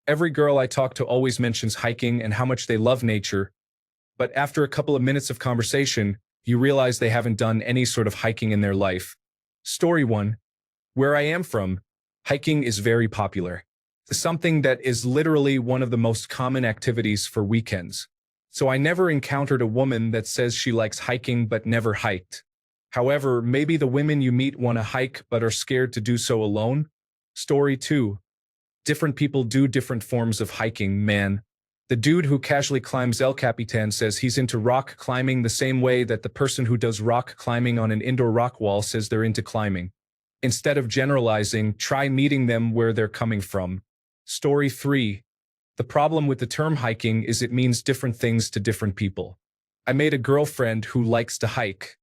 Every girl I talk to always mentions hiking and how much they love nature, but after a couple of minutes of conversation, you realize they haven't done any sort of hiking in their life. Story 1. Where I am from, hiking is very popular. It's something that is literally one of the most common activities for weekends. So I never encountered a woman that says she likes hiking but never hiked. However, maybe the women you meet want to hike but are scared to do so alone. Story 2. Different people do different forms of hiking, man. The dude who casually climbs El Capitan says he's into rock climbing the same way that the person who does rock climbing on an indoor rock wall says they're into climbing. Instead of generalizing, try meeting them where they're coming from. Story 3. The problem with the term hiking is it means different things to different people. I made a girlfriend who likes to hike.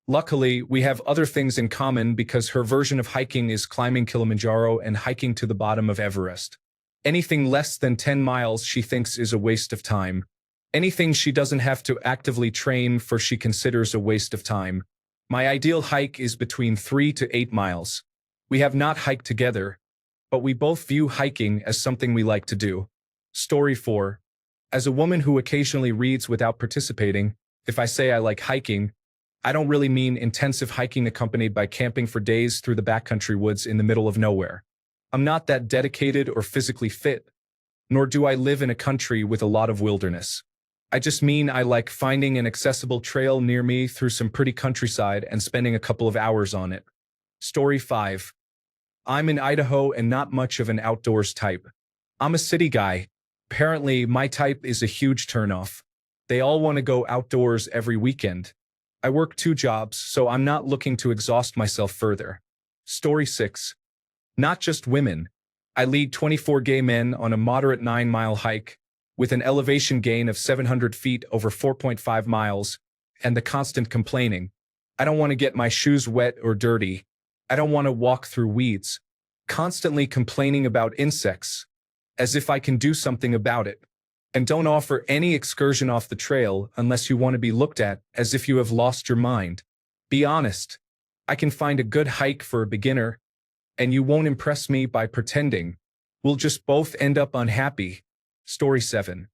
Luckily, we have other things in common because her version of hiking is climbing Kilimanjaro and hiking to the bottom of Everest. Anything less than 10 miles she thinks is a waste of time. Anything she doesn't have to actively train for she considers a waste of time. My ideal hike is between 3 to 8 miles. We have not hiked together, but we both view hiking as something we like to do. Story 4. As a woman who occasionally reads without participating, if I say I like hiking, I don't really mean intensive hiking accompanied by camping for days through the backcountry woods in the middle of nowhere. I'm not that dedicated or physically fit, nor do I live in a country with a lot of wilderness. I just mean I like finding an accessible trail near me through some pretty countryside and spending a couple of hours on it. Story 5. I'm in Idaho and not much of an outdoors type. I'm a city guy. Apparently, my type is a huge turnoff. They all want to go outdoors every weekend. I work 2 jobs, so I'm not looking to exhaust myself further. Story 6. Not just women. I lead 24 gay men on a moderate 9-mile hike, with an elevation gain of 700 feet over 4.5 miles, and the constant complaining. I don't want to get my shoes wet or dirty. I don't want to walk through weeds. Constantly complaining about insects, as if I can do something about it. And don't offer any excursion off the trail unless you want to be looked at as if you have lost your mind. Be honest. I can find a good hike for a beginner, and you won't impress me by pretending. We'll just both end up unhappy. Story 7.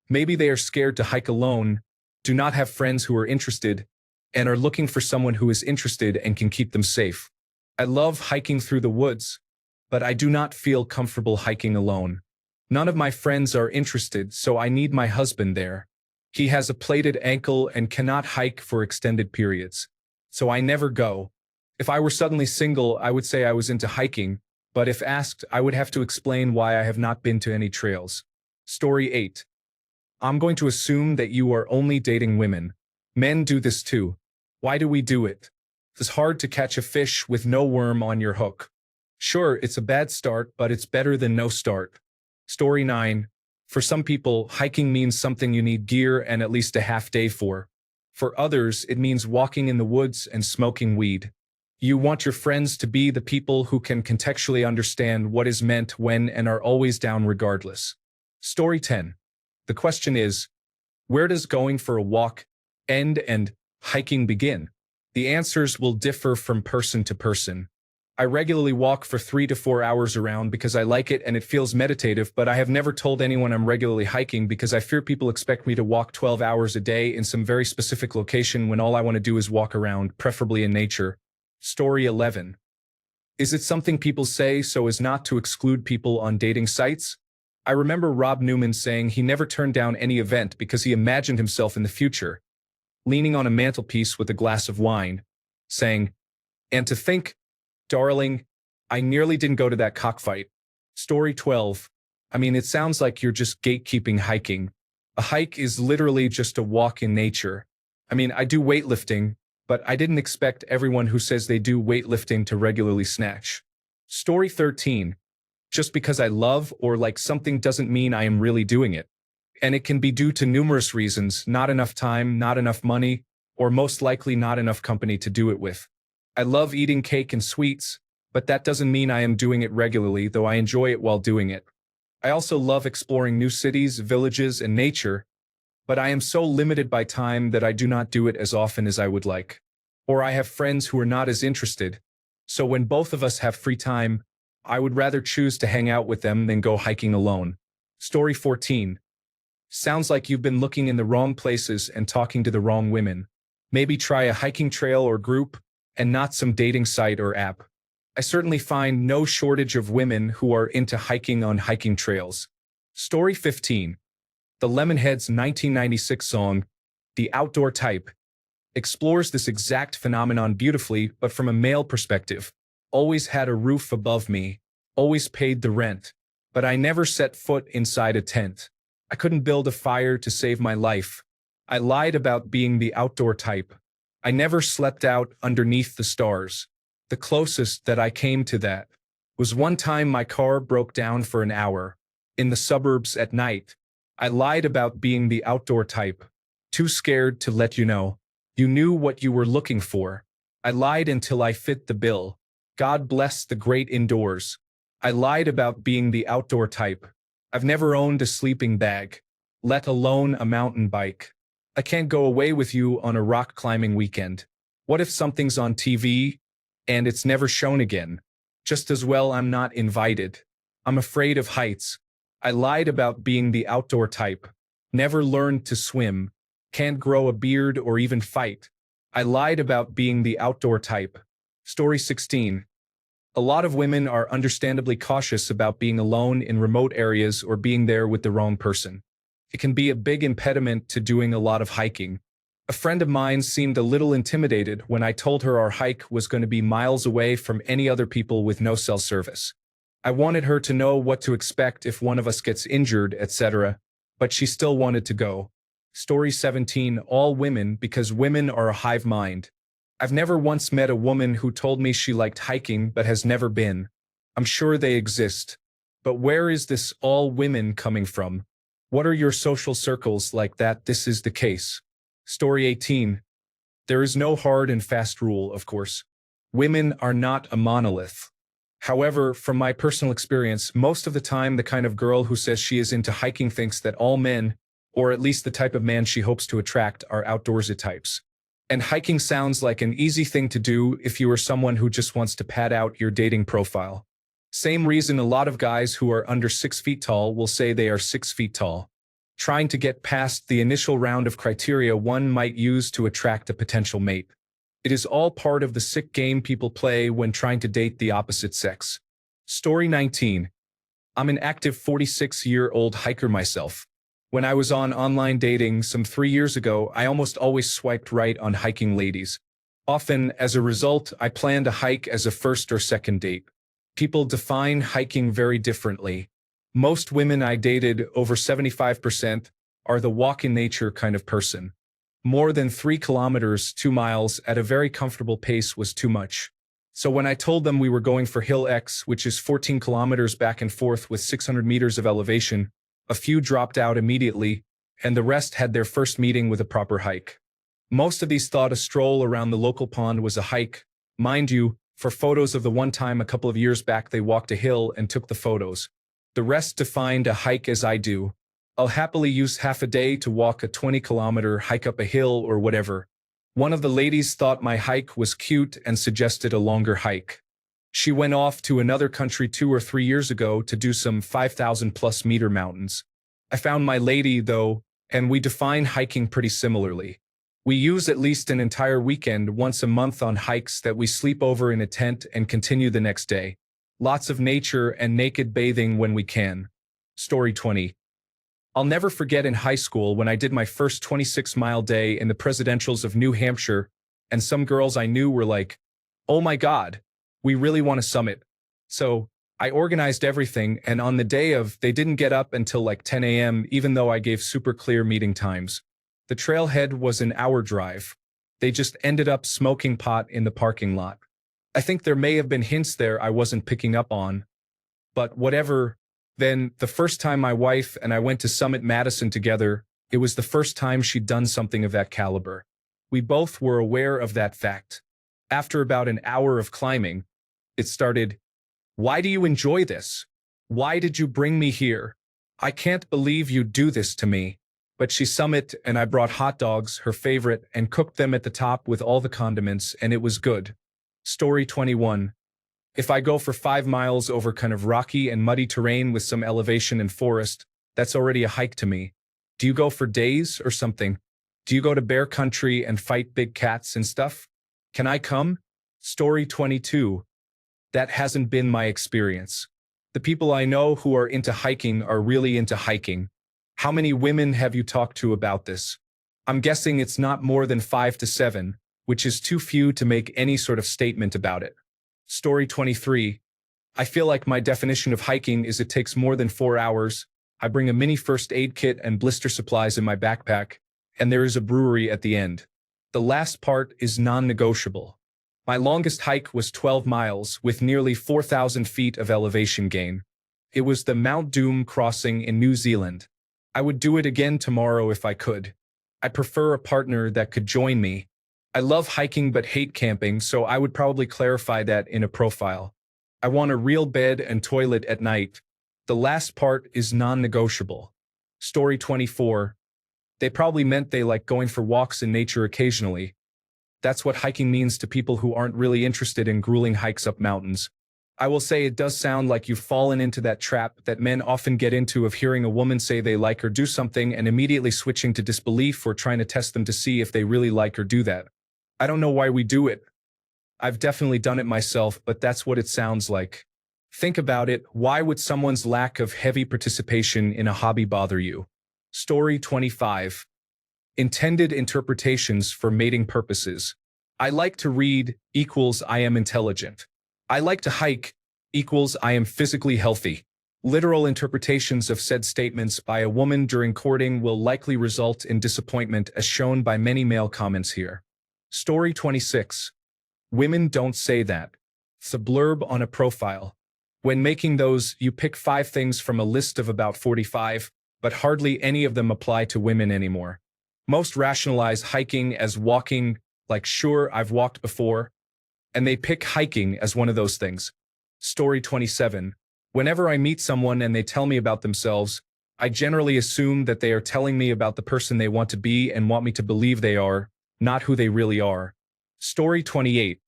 Maybe they are scared to hike alone, do not have friends who are interested, and are looking for someone who is interested and can keep them safe. I love hiking through the woods, but I do not feel comfortable hiking alone. None of my friends are interested, so I need my husband there. He has a plated ankle and cannot hike for extended periods, so I never go. If I were suddenly single, I would say I was into hiking, but if asked, I would have to explain why I have not been to any trails. Story 8. I'm going to assume that you are only dating women. Men do this too. Why do we do it? It's hard to catch a fish with no worm on your hook. Sure, it's a bad start, but it's better than no start. Story 9. For some people, hiking means something you need gear and at least a half day for. For others, it means walking in the woods and smoking weed. You want your friends to be the people who can contextually understand what is meant when and are always down regardless. Story 10. The question is, where does going for a walk end and hiking begin? The answers will differ from person to person. I regularly walk for 3 to 4 hours around because I like it and it feels meditative, but I have never told anyone I'm regularly hiking because I fear people expect me to walk 12 hours a day in some very specific location when all I want to do is walk around, preferably in nature. Story 11. Is it something people say so as not to exclude people on dating sites? I remember Rob Newman saying he never turned down any event because he imagined himself in the future, leaning on a mantelpiece with a glass of wine, saying, "And to think, darling, I nearly didn't go to that cockfight." Story 12. I mean, it sounds like you're just gatekeeping hiking. A hike is literally just a walk in nature. I mean, I do weightlifting, but I didn't expect everyone who says they do weightlifting to regularly snatch. Story 13. Just because I love or like something doesn't mean I am really doing it. And it can be due to numerous reasons: not enough time, not enough money, or most likely not enough company to do it with. I love eating cake and sweets, but that doesn't mean I am doing it regularly, though I enjoy it while doing it. I also love exploring new cities, villages, and nature, but I am so limited by time that I do not do it as often as I would like. Or I have friends who are not as interested, so when both of us have free time, I would rather choose to hang out with them than go hiking alone. Story 14. Sounds like you've been looking in the wrong places and talking to the wrong women. Maybe try a hiking trail or group, and not some dating site or app. I certainly find no shortage of women who are into hiking on hiking trails. Story 15. The Lemonheads' 1996 song, The Outdoor Type, explores this exact phenomenon beautifully, but from a male perspective. Always had a roof above me, always paid the rent, but I never set foot inside a tent. I couldn't build a fire to save my life. I lied about being the outdoor type. I never slept out underneath the stars. The closest that I came to that was one time my car broke down for an hour in the suburbs at night. I lied about being the outdoor type. Too scared to let you know. You knew what you were looking for. I lied until I fit the bill. God bless the great indoors. I lied about being the outdoor type. I've never owned a sleeping bag, let alone a mountain bike. I can't go away with you on a rock climbing weekend. What if something's on TV and it's never shown again? Just as well I'm not invited. I'm afraid of heights. I lied about being the outdoor type. Never learned to swim. Can't grow a beard or even fight. I lied about being the outdoor type. Story 16. A lot of women are understandably cautious about being alone in remote areas or being there with the wrong person. It can be a big impediment to doing a lot of hiking. A friend of mine seemed a little intimidated when I told her our hike was going to be miles away from any other people with no cell service. I wanted her to know what to expect if one of us gets injured, etc., but she still wanted to go. Story 17. All women, because women are a hive mind. I've never once met a woman who told me she liked hiking but has never been. I'm sure they exist. But where is this all women coming from? What are your social circles like that this is the case? Story 18. There is no hard and fast rule, of course. Women are not a monolith. However, from my personal experience, most of the time the kind of girl who says she is into hiking thinks that all men, or at least the type of man she hopes to attract, are outdoorsy types. And hiking sounds like an easy thing to do if you are someone who just wants to pad out your dating profile. Same reason a lot of guys who are under 6 feet tall will say they are 6 feet tall. Trying to get past the initial round of criteria one might use to attract a potential mate. It is all part of the sick game people play when trying to date the opposite sex. Story 19. I'm an active 46-year-old hiker myself. When I was on online dating some 3 years ago, I almost always swiped right on hiking ladies. Often, as a result, I planned a hike as a first or second date. People define hiking very differently. Most women I dated, over 75%, are the walk-in-nature kind of person. More than 3 kilometers, 2 miles, at a very comfortable pace was too much. So when I told them we were going for Hill X, which is 14 kilometers back and forth with 600 meters of elevation, a few dropped out immediately, and the rest had their first meeting with a proper hike. Most of these thought a stroll around the local pond was a hike. Mind you, for photos of the one time a couple of years back they walked a hill and took the photos. The rest defined a hike as I do. I'll happily use half a day to walk a 20-kilometer hike up a hill or whatever. One of the ladies thought my hike was cute and suggested a longer hike. She went off to another country 2 or 3 years ago to do some 5,000+ meter mountains. I found my lady, though, and we define hiking pretty similarly. We use at least an entire weekend once a month on hikes that we sleep over in a tent and continue the next day. Lots of nature and naked bathing when we can. Story 20. I'll never forget in high school when I did my first 26-mile day in the presidentials of New Hampshire, and some girls I knew were like, "Oh my God, we really want to summit." So I organized everything, and on the day of, they didn't get up until like 10 a.m. even though I gave super clear meeting times. The trailhead was an hour drive. They just ended up smoking pot in the parking lot. I think there may have been hints there I wasn't picking up on. But whatever. Then, the first time my wife and I went to Summit Madison together, it was the first time she'd done something of that caliber. We both were aware of that fact. After about an hour of climbing, it started, "Why do you enjoy this? Why did you bring me here? I can't believe you do this to me." But she summited, and I brought hot dogs, her favorite, and cooked them at the top with all the condiments, and it was good. Story 21. If I go for 5 miles over kind of rocky and muddy terrain with some elevation and forest, that's already a hike to me. Do you go for days or something? Do you go to bear country and fight big cats and stuff? Can I come? Story 22. That hasn't been my experience. The people I know who are into hiking are really into hiking. How many women have you talked to about this? I'm guessing it's not more than 5 to 7, which is too few to make any sort of statement about it. Story 23. I feel like my definition of hiking is it takes more than 4 hours. I bring a mini first aid kit and blister supplies in my backpack, and there is a brewery at the end. The last part is non-negotiable. My longest hike was 12 miles with nearly 4,000 feet of elevation gain. It was the Mount Doom crossing in New Zealand. I would do it again tomorrow if I could. I prefer a partner that could join me. I love hiking but hate camping, so I would probably clarify that in a profile. I want a real bed and toilet at night. The last part is non-negotiable. Story 24. They probably meant they like going for walks in nature occasionally. That's what hiking means to people who aren't really interested in grueling hikes up mountains. I will say it does sound like you've fallen into that trap that men often get into of hearing a woman say they like or do something and immediately switching to disbelief or trying to test them to see if they really like or do that. I don't know why we do it. I've definitely done it myself, but that's what it sounds like. Think about it. Why would someone's lack of heavy participation in a hobby bother you? Story 25. Intended interpretations for mating purposes. I like to read equals I am intelligent. I like to hike equals I am physically healthy. Literal interpretations of said statements by a woman during courting will likely result in disappointment as shown by many male comments here. Story 26. Women don't say that. It's a blurb on a profile. When making those, you pick 5 things from a list of about 45, but hardly any of them apply to women anymore. Most rationalize hiking as walking, like sure, I've walked before, and they pick hiking as one of those things. Story 27. Whenever I meet someone and they tell me about themselves, I generally assume that they are telling me about the person they want to be and want me to believe they are, not who they really are. Story 28.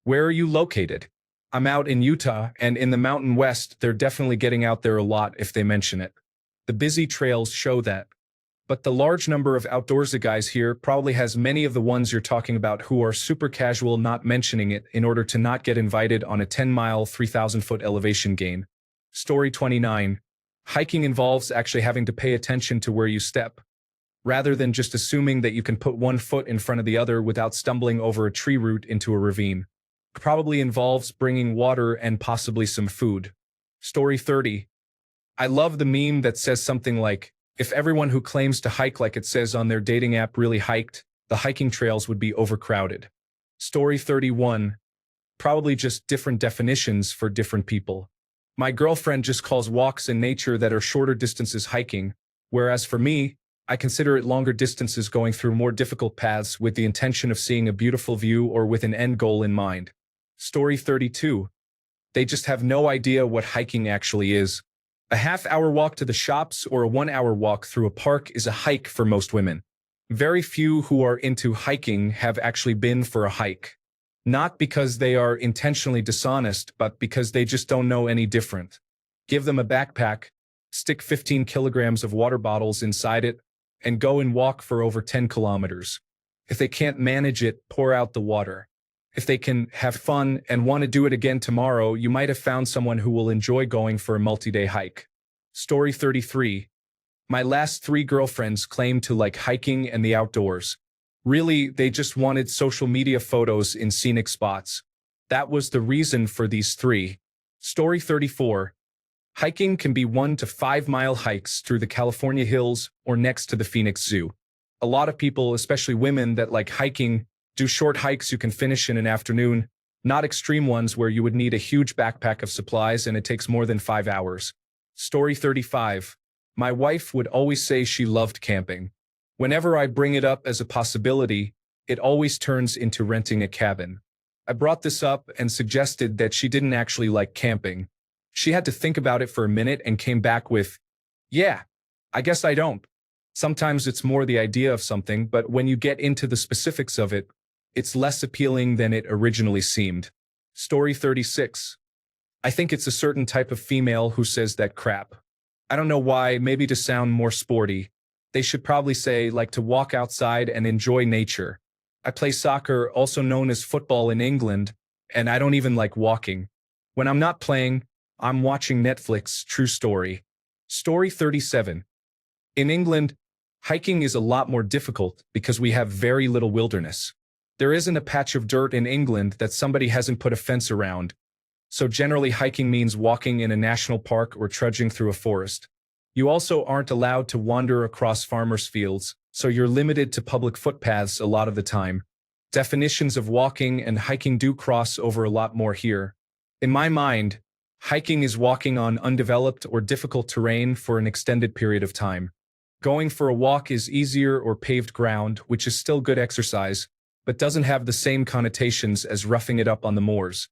Where are you located? I'm out in Utah, and in the Mountain West, they're definitely getting out there a lot if they mention it. The busy trails show that. But the large number of outdoorsy guys here probably has many of the ones you're talking about who are super casual not mentioning it in order to not get invited on a 10-mile, 3,000-foot elevation gain. Story 29. Hiking involves actually having to pay attention to where you step, rather than just assuming that you can put one foot in front of the other without stumbling over a tree root into a ravine. Probably involves bringing water and possibly some food. Story 30. I love the meme that says something like, if everyone who claims to hike like it says on their dating app really hiked, the hiking trails would be overcrowded. Story 31. Probably just different definitions for different people. My girlfriend just calls walks in nature that are shorter distances hiking, whereas for me, I consider it longer distances going through more difficult paths with the intention of seeing a beautiful view or with an end goal in mind. Story 32. They just have no idea what hiking actually is. A half-hour walk to the shops or a 1-hour walk through a park is a hike for most women. Very few who are into hiking have actually been for a hike. Not because they are intentionally dishonest, but because they just don't know any different. Give them a backpack, stick 15 kilograms of water bottles inside it, and go and walk for over 10 kilometers. If they can't manage it, pour out the water. If they can have fun and want to do it again tomorrow, you might have found someone who will enjoy going for a multi-day hike. Story 33. My last 3 girlfriends claimed to like hiking and the outdoors. Really, they just wanted social media photos in scenic spots. That was the reason for these 3. Story 34. Hiking can be 1 to 5 mile hikes through the California hills or next to the Phoenix Zoo. A lot of people, especially women that like hiking, do short hikes you can finish in an afternoon, not extreme ones where you would need a huge backpack of supplies and it takes more than 5 hours. Story 35. My wife would always say she loved camping. Whenever I bring it up as a possibility, it always turns into renting a cabin. I brought this up and suggested that she didn't actually like camping. She had to think about it for a minute and came back with, yeah, I guess I don't. Sometimes it's more the idea of something, but when you get into the specifics of it, it's less appealing than it originally seemed. Story 36. I think it's a certain type of female who says that crap. I don't know why, maybe to sound more sporty. They should probably say, like, to walk outside and enjoy nature. I play soccer, also known as football in England, and I don't even like walking. When I'm not playing, I'm watching Netflix. True story. Story 37. In England, hiking is a lot more difficult because we have very little wilderness. There isn't a patch of dirt in England that somebody hasn't put a fence around. So generally hiking means walking in a national park or trudging through a forest. You also aren't allowed to wander across farmers' fields, so you're limited to public footpaths a lot of the time. Definitions of walking and hiking do cross over a lot more here. In my mind, hiking is walking on undeveloped or difficult terrain for an extended period of time. Going for a walk is easier or paved ground, which is still good exercise, but doesn't have the same connotations as roughing it up on the moors.